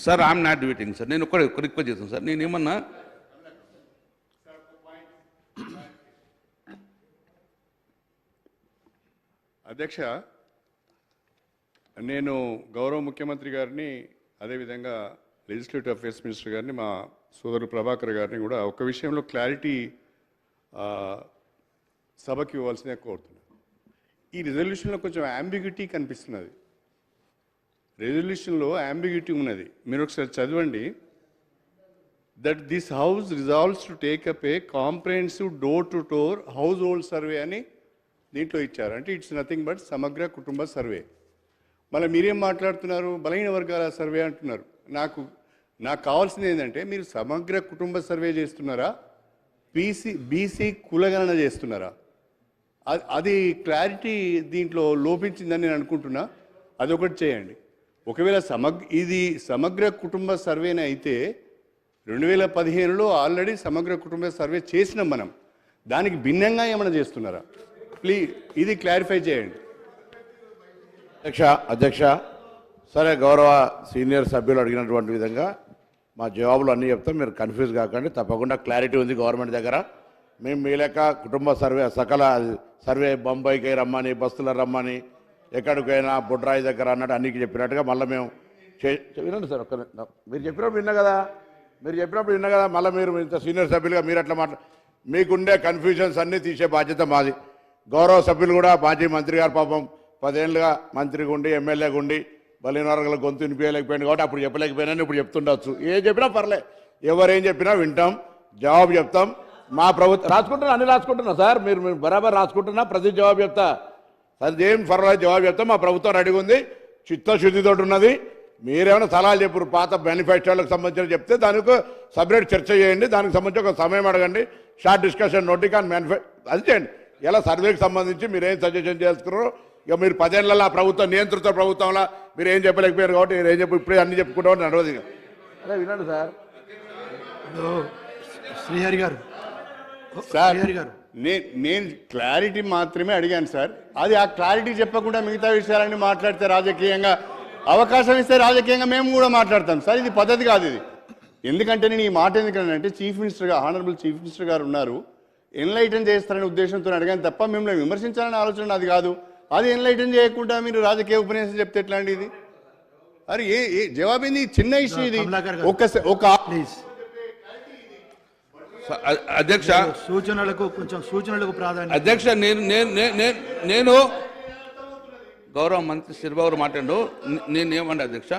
Sir I'm not debating sir. నేను ఒక్క request చేస్తాను సార్. నేను ఏమన్నా అధ్యక్ష, నేను గౌరవ ముఖ్యమంత్రి గారిని, అదేవిధంగా లెజిస్లేటివ్ అఫేర్స్ మినిస్టర్ గారిని, మా సోదరుడు ప్రభాకర్ గారిని కూడా ఒక విషయంలో క్లారిటీ సభకి ఇవ్వాల్సిందే కోరుతున్నాను. ఈ రిజల్యూషన్లో కొంచెం అంబిగ్యూటీ కనిపిస్తున్నది. రెజల్యూషన్లో అంబిగ్యూటీ ఉన్నది. మీరు ఒకసారి చదవండి. That this house resolves to take up A comprehensive door to door house hold survey అని దీంట్లో ఇచ్చారు. అంటే ఇట్స్ నథింగ్ బట్ సమగ్ర కుటుంబ సర్వే. మళ్ళీ మీరేం మాట్లాడుతున్నారు? బలహీన వర్గాల సర్వే అంటున్నారు. నాకు కావాల్సింది ఏంటంటే, మీరు సమగ్ర కుటుంబ సర్వే చేస్తున్నారా, బీసీ కులగణన చేస్తున్నారా? అది క్లారిటీ దీంట్లో లోపించిందని నేను అనుకుంటున్నా. అదొకటి చేయండి. ఒకవేళ ఇది సమగ్ర కుటుంబ సర్వేనే అయితే 2015లో ఆల్రెడీ సమగ్ర కుటుంబ సర్వే చేసినాం మనం. దానికి భిన్నంగా ఏమైనా చేస్తున్నారా? ప్లీజ్ ఇది క్లారిఫై చేయండి. అధ్యక్ష, సరే, గౌరవ సీనియర్ సభ్యులు అడిగినటువంటి విధంగా మా జవాబులు అన్నీ చెప్తాం. మీరు కన్ఫ్యూజ్ కాకండి. తప్పకుండా క్లారిటీ ఉంది గవర్నమెంట్ దగ్గర. మేము మీ లెక్క కుటుంబ సర్వే సకల సర్వే బొంబాయికి రమ్మని, బస్తుల రమ్మని, ఎక్కడికైనా బొడ్రాయి దగ్గర అన్నట్టు అన్నికి చెప్పినట్టుగా మళ్ళీ మేము వినండి సార్. మీరు చెప్పినప్పుడు విన్నా కదా, మళ్ళీ మీరు ఇంత సీనియర్ సభ్యులుగా మీరు అట్లా మీకుండే కన్ఫ్యూజన్స్ అన్నీ తీసే బాధ్యత మాది. గౌరవ సభ్యులు కూడా, మాజీ మంత్రి గారు పాపం 10 ఏళ్ళుగా మంత్రిగా ఉండి, ఎమ్మెల్యేగా ఉండి, బలహీన వర్గాల గొంతు వినిపించలేకపోయింది కాబట్టి అప్పుడు చెప్పలేకపోయినా ఇప్పుడు చెప్తుండొచ్చు. ఏం చెప్పినా పర్లే, ఎవరేం చెప్పినా వింటాం, జవాబు చెప్తాం. మా ప్రభుత్వం అన్ని రాసుకుంటున్నా సార్. మీరు బరాబర్ రాసుకుంటున్నా, ప్రతి జవాబు చెప్తా. అదేం పర్వాలేదు, జవాబు చెప్తా. మా ప్రభుత్వం రెడీగా ఉంది, చిత్తశుద్ధితో ఉన్నది. మీరేమైనా సలహాలు చెప్పారు, పాత మేనిఫెస్టోలకు సంబంధించిన చెప్తే దానికి సపరేట్ చర్చ చేయండి. దానికి సంబంధించి ఒక సమయం అడగండి, షార్ట్ డిస్కషన్ నోటికి అని అది చేయండి. ఇలా సర్వేకి సంబంధించి మీరేం సజెషన్ చేసుకున్నారో, ఇక మీరు 10 ఏళ్ళ ప్రభుత్వం నియంత్రిత ప్రభుత్వంలో మీరు ఏం చెప్పలేకపోయారు కాబట్టి ఏం ఇప్పుడే అన్ని చెప్పుకుంటాం నడవదు. అదే వినండి సార్. శ్రీహరి గారు సార్, నేను క్లారిటీ మాత్రమే అడిగాను సార్. అది ఆ క్లారిటీ చెప్పకుండా మిగతా విషయాలన్నీ మాట్లాడితే రాజకీయంగా అవకాశం ఇస్తే రాజకీయంగా మేము కూడా మాట్లాడతాం సార్. ఇది పద్ధతి కాదు ఇది. ఎందుకంటే నేను ఈ మాట ఎందుకంటే చీఫ్ మినిస్టర్గా, హానరబుల్ చీఫ్ మినిస్టర్ గారు ఉన్నారు, ఎన్లైటన్ చేస్తారనే ఉద్దేశంతో అడిగాను తప్ప మిమ్మల్ని విమర్శించాలనే ఆలోచన అది కాదు. అది ఎన్లైటన్ చేయకుండా మీరు రాజకీయ ఉపన్యాసం చెప్తే ఎట్లాంటిది? అరే ఏ జవాబేంది? చిన్న ఇష్యూ ఇది. ఒక అధ్యక్ష, సూచనలకు ప్రాధాన్యత. అధ్యక్ష, నేను గౌరవ మంత్రి శ్రీబాబు మాట్లాడు. నేనేమంటే అధ్యక్ష,